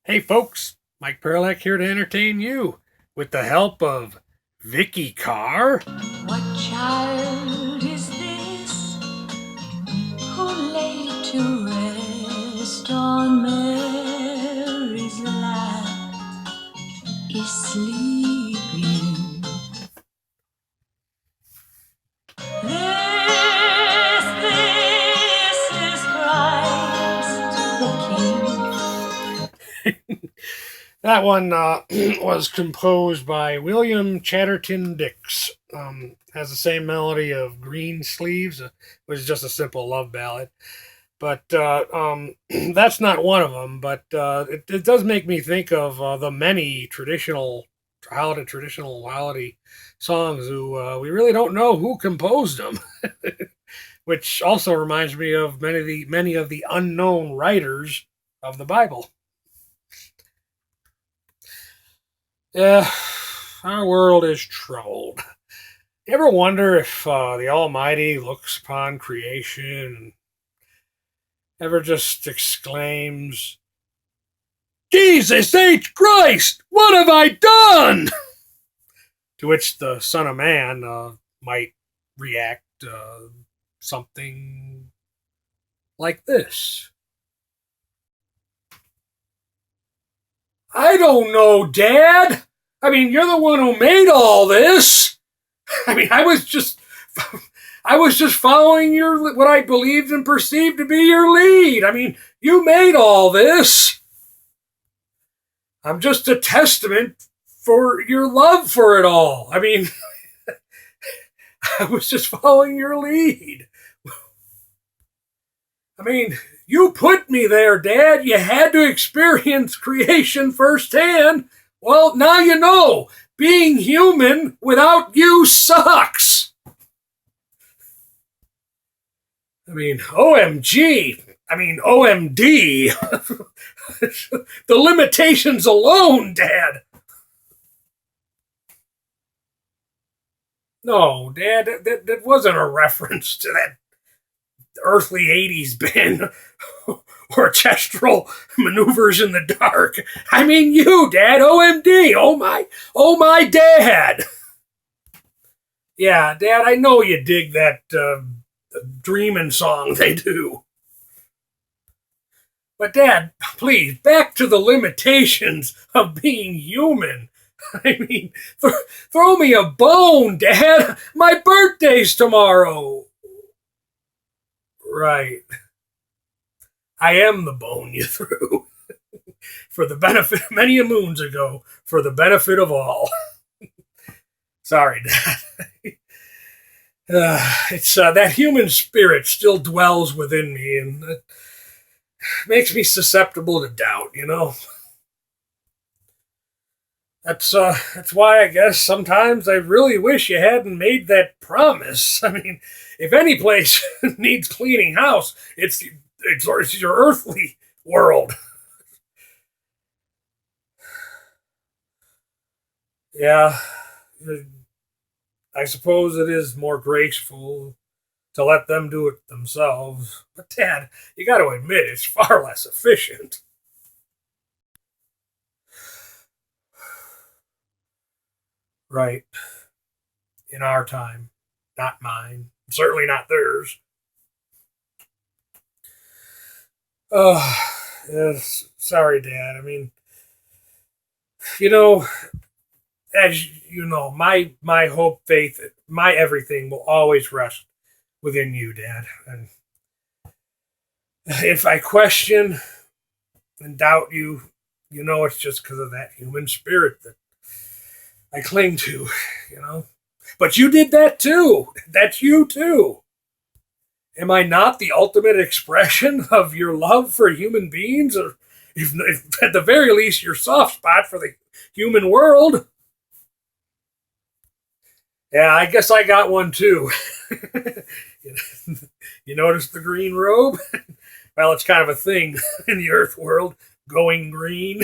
Hey folks, Mike Perlak here to entertain you with the help of Vicky Carr. What child is this who lay to rest on Mary's lap is sleeping? This is Christ the King. That one was composed by William Chatterton Dix. Has the same melody of Green Sleeves, which is just a simple love ballad. But that's not one of them. But it does make me think of the many traditional holiday songs who we really don't know who composed them. Which also reminds me of many of the unknown writers of the Bible. Yeah, our world is troubled. You ever wonder if the Almighty looks upon creation and ever just exclaims, Jesus H. Christ, what have I done? To which the Son of Man might react something like this. I don't know, Dad. I mean, you're the one who made all this. I mean, I was just following what I believed and perceived to be your lead. I mean, you made all this. I'm just a testament for your love for it all. I mean, I was just following your lead. I mean, you put me there, Dad. You had to experience creation firsthand. Well, now you know. Being human without you sucks. I mean, OMG. I mean, OMD. The limitations alone, Dad. No, Dad, that wasn't a reference to that earthly 80s band orchestral maneuvers in the dark. I mean you, Dad. OMD. Oh my Dad. Yeah, Dad, I know you dig that dreaming song they do. But Dad, please, back to the limitations of being human. I mean, throw me a bone, Dad. My birthday's tomorrow. Right. I am the bone you threw. For the benefit, many a moons ago, for the benefit of all. Sorry, Dad. It's that human spirit still dwells within me, and it makes me susceptible to doubt. You know, that's why I guess sometimes I really wish you hadn't made that promise. I mean, if any place needs cleaning house, it's your earthly world. Yeah, I suppose it is more graceful to let them do it themselves. But, Dad, you got to admit it's far less efficient. Right. In our time. Not mine. Certainly not theirs. Oh, yes. Sorry, Dad. I mean, you know, as you know, my hope, faith, my everything will always rest within you, Dad. And if I question and doubt you, you know it's just because of that human spirit that I cling to, you know. But you did that too. That's you too. Am I not the ultimate expression of your love for human beings? Or if at the very least your soft spot for the human world? Yeah, I guess I got one too. You notice the green robe? Well, it's kind of a thing in the Earth world, going green.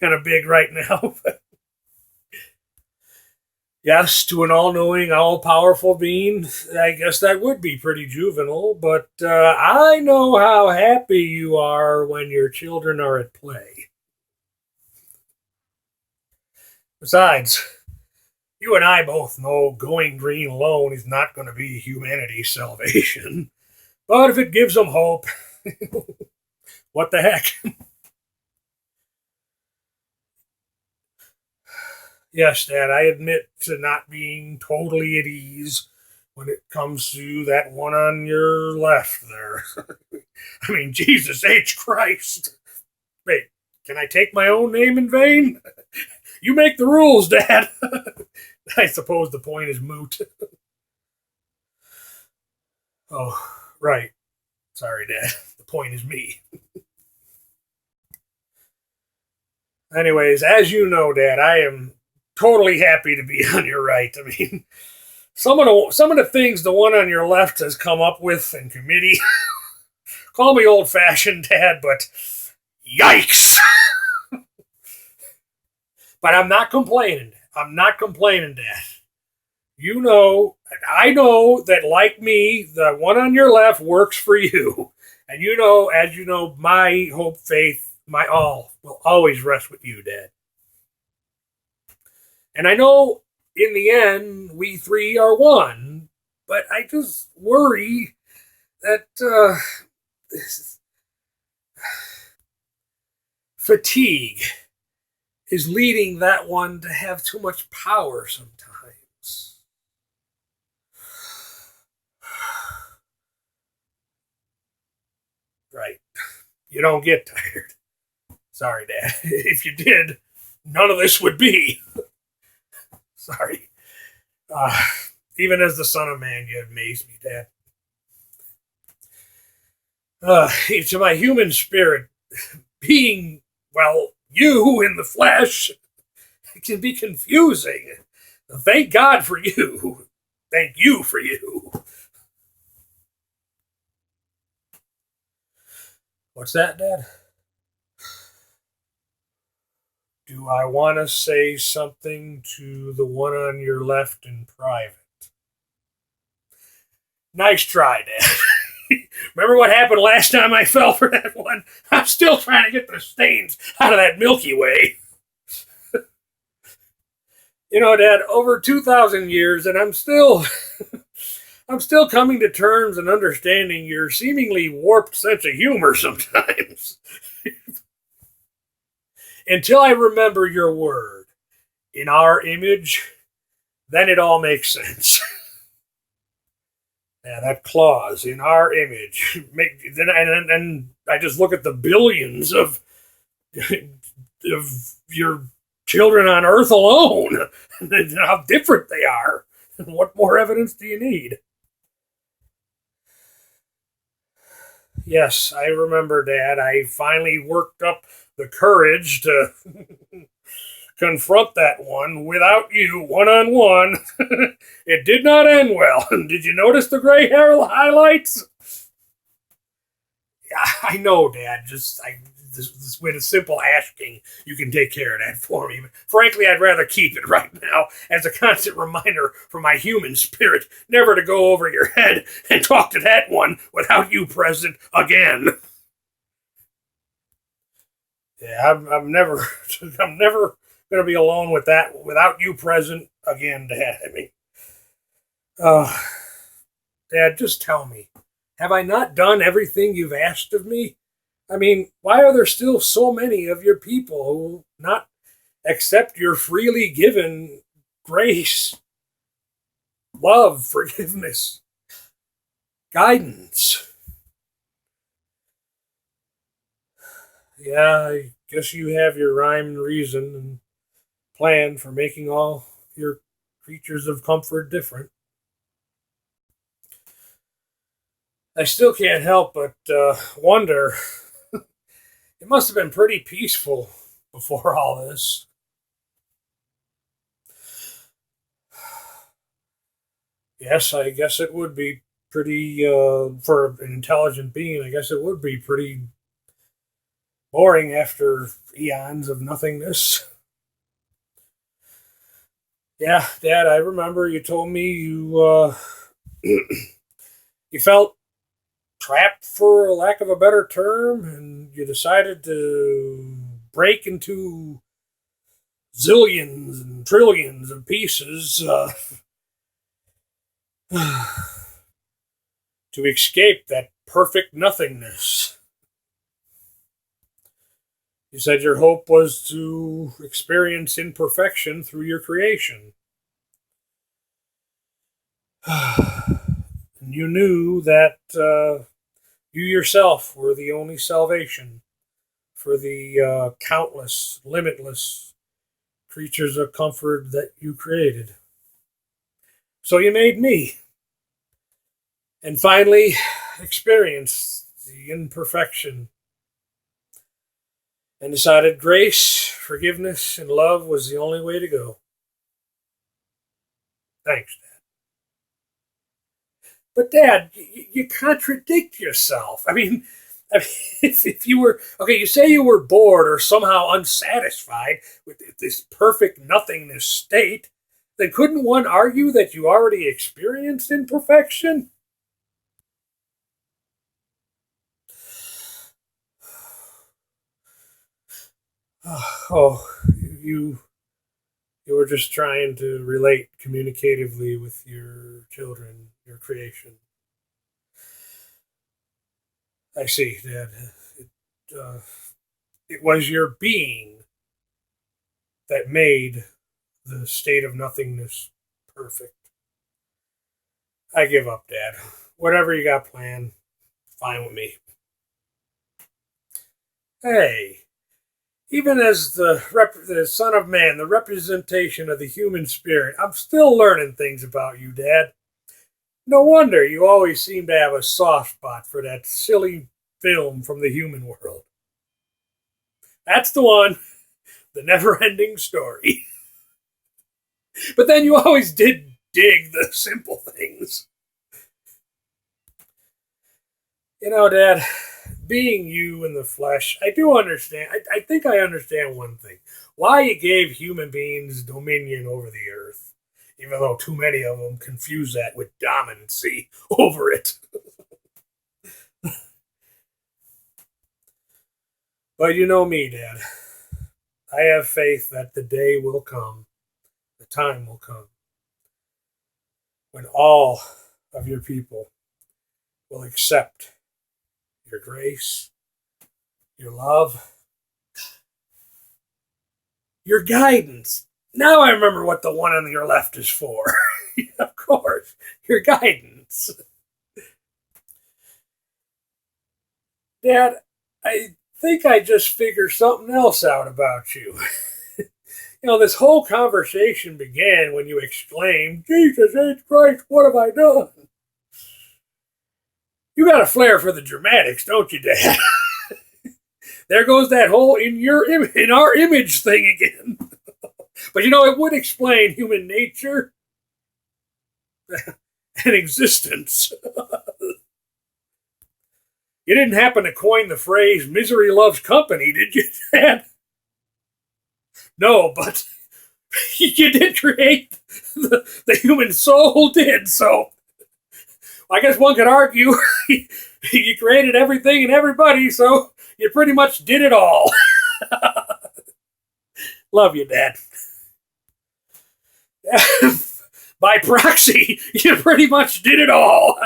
Kind of big right now. Yes, to an all-knowing, all-powerful being, I guess that would be pretty juvenile, but I know how happy you are when your children are at play. Besides, you and I both know going green alone is not going to be humanity's salvation. But if it gives them hope, what the heck? Yes, Dad, I admit to not being totally at ease when it comes to that one on your left there. I mean, Jesus H. Christ. Wait, can I take my own name in vain? You make the rules, Dad. I suppose the point is moot. Oh, right. Sorry, Dad. The point is me. Anyways, as you know, Dad, I am totally happy to be on your right. I mean, some of the things the one on your left has come up with in committee. Call me old fashioned, Dad, but yikes! But I'm not complaining. I'm not complaining, Dad. You know, I know that like me, the one on your left works for you. And you know, as you know, my hope, faith, my all will always rest with you, Dad. And I know in the end, we three are one, but I just worry that fatigue is leading that one to have too much power sometimes. Right. You don't get tired. Sorry, Dad. If you did, none of this would be. Sorry. Uh, Even as the son of man, you amaze me, Dad. To my human spirit, being, well, you in the flesh can be confusing. Thank God for you. Thank you for you. What's that, Dad? Do I want to say something to the one on your left in private? Nice try, Dad. Remember what happened last time I fell for that one? I'm still trying to get the stains out of that Milky Way. You know, Dad, over 2,000 years, and I'm still coming to terms and understanding your seemingly warped sense of humor sometimes. Until I remember your word, in our image, then it all makes sense. Yeah, that clause, in our image. And I just look at the billions of your children on Earth alone, and how different they are. And what more evidence do you need? Yes, I remember, Dad. I finally worked up the courage to confront that one without you, one on one. It did not end well. Did you notice the gray hair highlights? Yeah, I know, Dad. Just with a simple asking, you can take care of that for me. But frankly, I'd rather keep it right now as a constant reminder for my human spirit never to go over your head and talk to that one without you present again. Yeah, I'm never, I'm never going to be alone with that without you present again, Dad. I mean, uh, Dad, just tell me, have I not done everything you've asked of me? I mean, why are there still so many of your people who not accept your freely given grace, love, forgiveness, guidance? Yeah, I guess you have your rhyme and reason and plan for making all your creatures of comfort different. I still can't help but wonder. It must have been pretty peaceful before all this. Yes, I guess it would be pretty, for an intelligent being, I guess it would be pretty boring after eons of nothingness. Yeah, Dad, I remember you told me you felt trapped, for a lack of a better term, and you decided to break into zillions and trillions of pieces to escape that perfect nothingness. You said your hope was to experience imperfection through your creation. And you knew that you yourself were the only salvation for the countless, limitless creatures of comfort that you created. So you made me, and finally experienced the imperfection, and decided grace, forgiveness, and love was the only way to go. Thanks, Dad. But Dad, you contradict yourself. I mean, if you were okay, you say you were bored or somehow unsatisfied with this perfect nothingness state, then couldn't one argue that you already experienced imperfection? Oh, you you were just trying to relate communicatively with your children, your creation. I see, Dad. Uh, it was your being that made the state of nothingness perfect. I give up, Dad. Whatever you got planned, fine with me. Hey, even as the Son of Man, the representation of the human spirit, I'm still learning things about you, Dad. No wonder you always seem to have a soft spot for that silly film from the human world. That's the one, the never ending story. But then you always did dig the simple things. You know, Dad, being you in the flesh, I do understand. I think I understand one thing. Why you gave human beings dominion over the earth, even though too many of them confuse that with dominancy over it. But you know me, Dad. I have faith that the day will come, the time will come, when all of your people will accept your grace, your love, your guidance. Now I remember what the one on your left is for. Of course, your guidance. Dad, I think I just figured something else out about you. This whole conversation began when you exclaimed, Jesus H. Christ, what have I done? You got a flair for the dramatics, don't you, Dad? There goes that whole in our image thing again. But it would explain human nature and existence. You didn't happen to coin the phrase misery loves company, did you, Dad? No, but you did create the human soul, did, so I guess one could argue you created everything and everybody, so you pretty much did it all. Love you, Dad. By proxy, you pretty much did it all.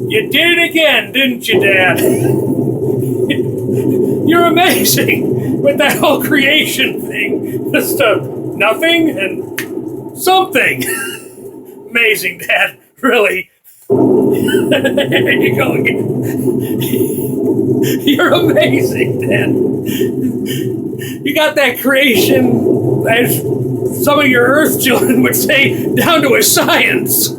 You did it again, didn't you, Dad? You're amazing with that whole creation thing. Just nothing and something. Amazing, Dad. Really. There you go again. You're amazing, Dad. You got that creation, as some of your Earth children would say, down to a science.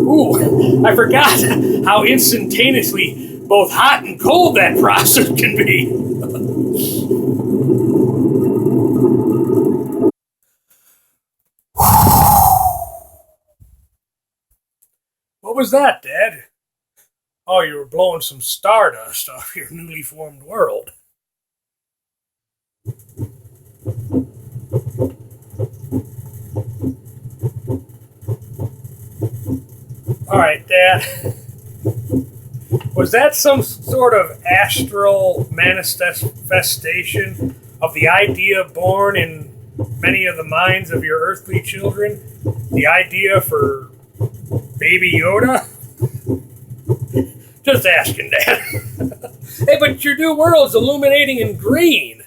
Ooh, I forgot how instantaneously both hot and cold that process can be. What was that, Dad? Oh, you were blowing some stardust off your newly formed world. All right, Dad. Was that some sort of astral manifestation of the idea born in many of the minds of your earthly children? The idea for Baby Yoda? Just asking, Dad. Hey, but your new world's illuminating in green.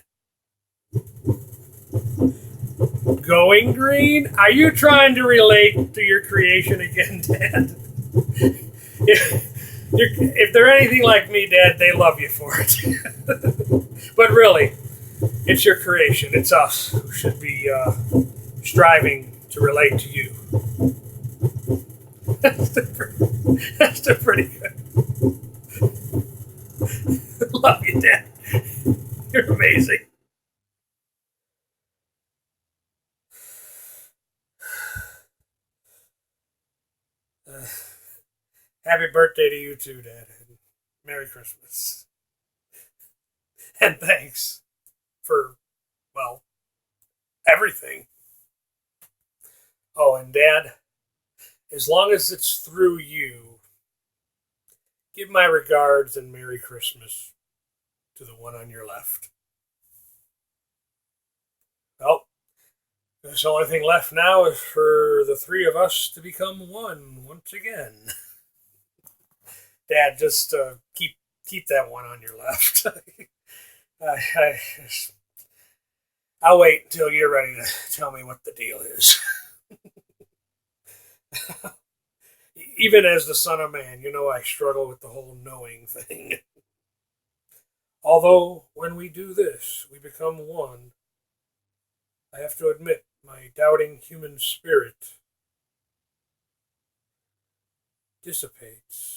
Going green? Are you trying to relate to your creation again, Dad? If they're anything like me, Dad, they love you for it. But really, it's your creation. It's us who should be striving to relate to you. That's still pretty good. Love you, Dad. You're amazing. Uh, Happy birthday to you too, Dad. And Merry Christmas. And thanks for, well, everything. Oh, and Dad, as long as it's through you, give my regards and Merry Christmas to the one on your left. Well, the only thing left now is for the three of us to become one once again. Dad, just keep that one on your left. I, I'll wait until you're ready to tell me what the deal is. Even as the son of man, you know I struggle with the whole knowing thing. Although, when we do this, we become one, I have to admit, my doubting human spirit dissipates.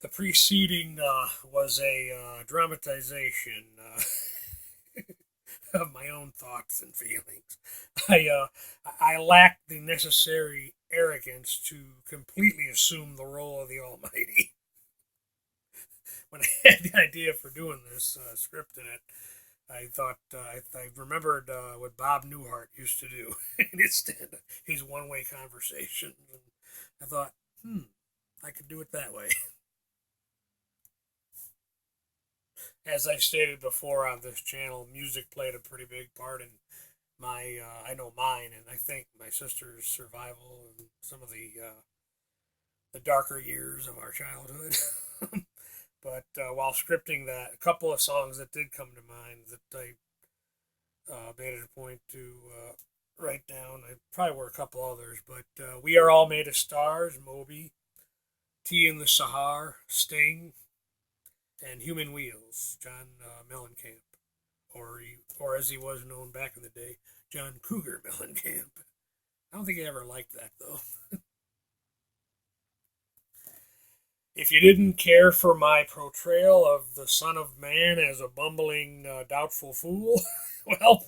The preceding was a dramatization of my own thoughts and feelings. I uh, I lacked the necessary arrogance to completely assume the role of the Almighty. When I had the idea for doing this script in it, I thought I remembered what Bob Newhart used to do in his one-way conversations. And I thought, I could do it that way. As I stated before on this channel, music played a pretty big part in my, I know mine, and I think my sister's survival and some of the darker years of our childhood. But while scripting that, a couple of songs that did come to mind that I made it a point to write down. I probably were a couple others, but We Are All Made of Stars, Moby, Tea in the Sahara, Sting, and Human Wheels, John Mellencamp, or as he was known back in the day, John Cougar Mellencamp. I don't think he ever liked that though. If you didn't care for my portrayal of the Son of Man as a bumbling, doubtful fool, well,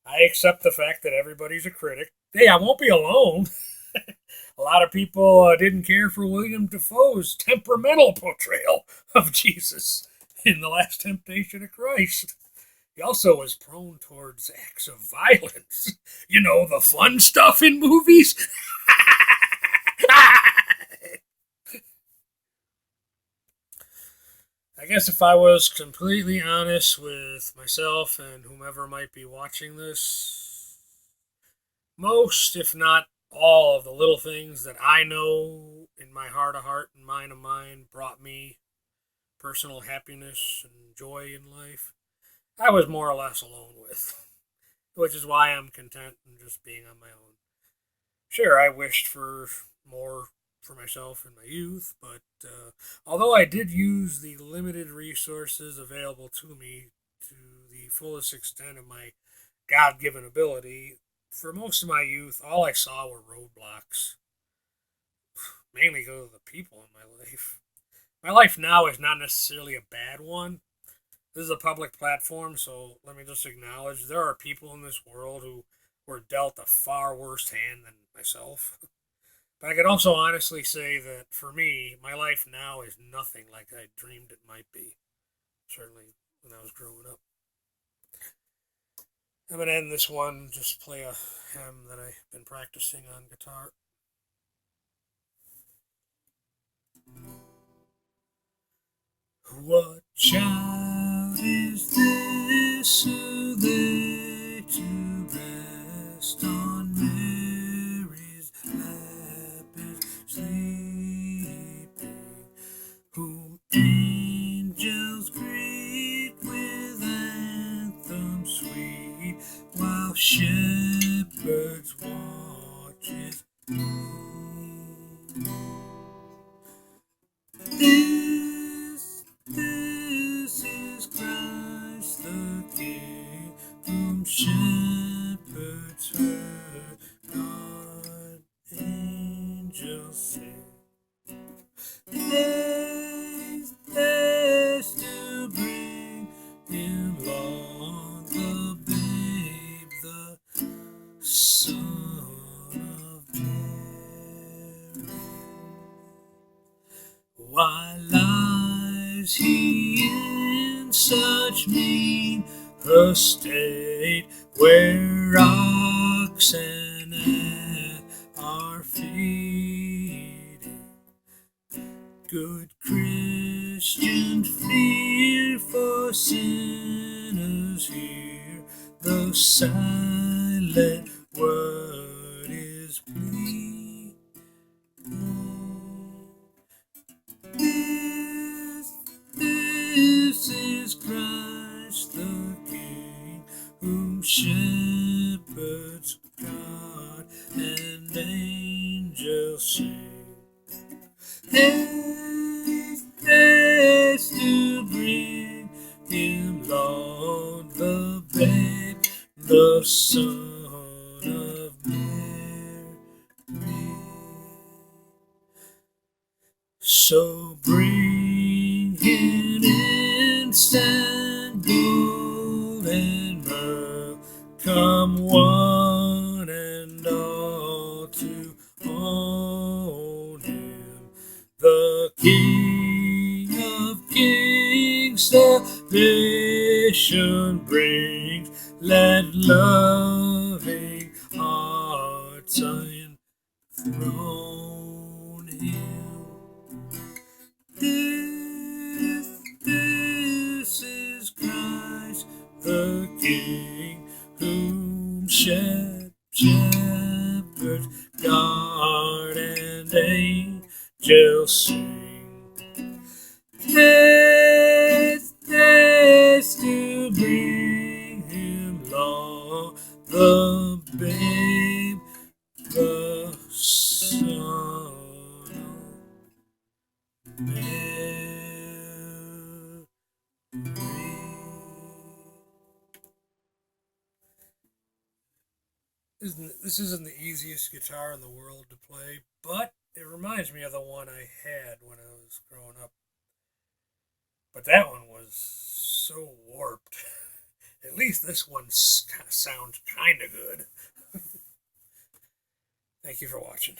I accept the fact that everybody's a critic. Hey, I won't be alone. A lot of people didn't care for William Defoe's temperamental portrayal of Jesus in The Last Temptation of Christ. He also was prone towards acts of violence. You know, the fun stuff in movies. I guess if I was completely honest with myself and whomever might be watching this, most, if not all, of the little things that I know in my heart of heart and mind of mind brought me personal happiness and joy in life, I was more or less alone with, which is why I'm content in just being on my own. Sure, I wished for more for myself in my youth, but although I did use the limited resources available to me to the fullest extent of my God given ability, for most of my youth, all I saw were roadblocks, mainly because of the people in my life. My life now is not necessarily a bad one. This is a public platform, so let me just acknowledge there are people in this world who were dealt a far worse hand than myself. But I can also honestly say that for me, my life now is nothing like I dreamed it might be. Certainly when I was growing up. I'm going to end this one, just play a hymn that I've been practicing on guitar. What child is this who they to rest on Mary's lap is sleeping, whom angels greet with anthems sweet, while shepherds watch his this is Christ the King, whom shepherds heard, God angels sing. Haste to bring him, Lord, the babe, the Son of Mary. Why lies he in such mean estate, where oxen are feeding? Good Christian, fear for sinners here, the silent word is pleading. This is Christ the King, whom shepherds guard and angels sing. Haste to bring him, Lord, the babe, the Son of Mary. So bring him instant gold and myrrh, come one and all to own him, the King of Kings, salvation brings. Let loving hearts enthrone him. This is Christ the King, whom shepherds guard and angels sing. Haste to bring him, Lord, the babe, This isn't the easiest guitar in the world to play, but it reminds me of the one I had when I was growing up. But that one was so warped. At least this one sounds kind of good. Thank you for watching.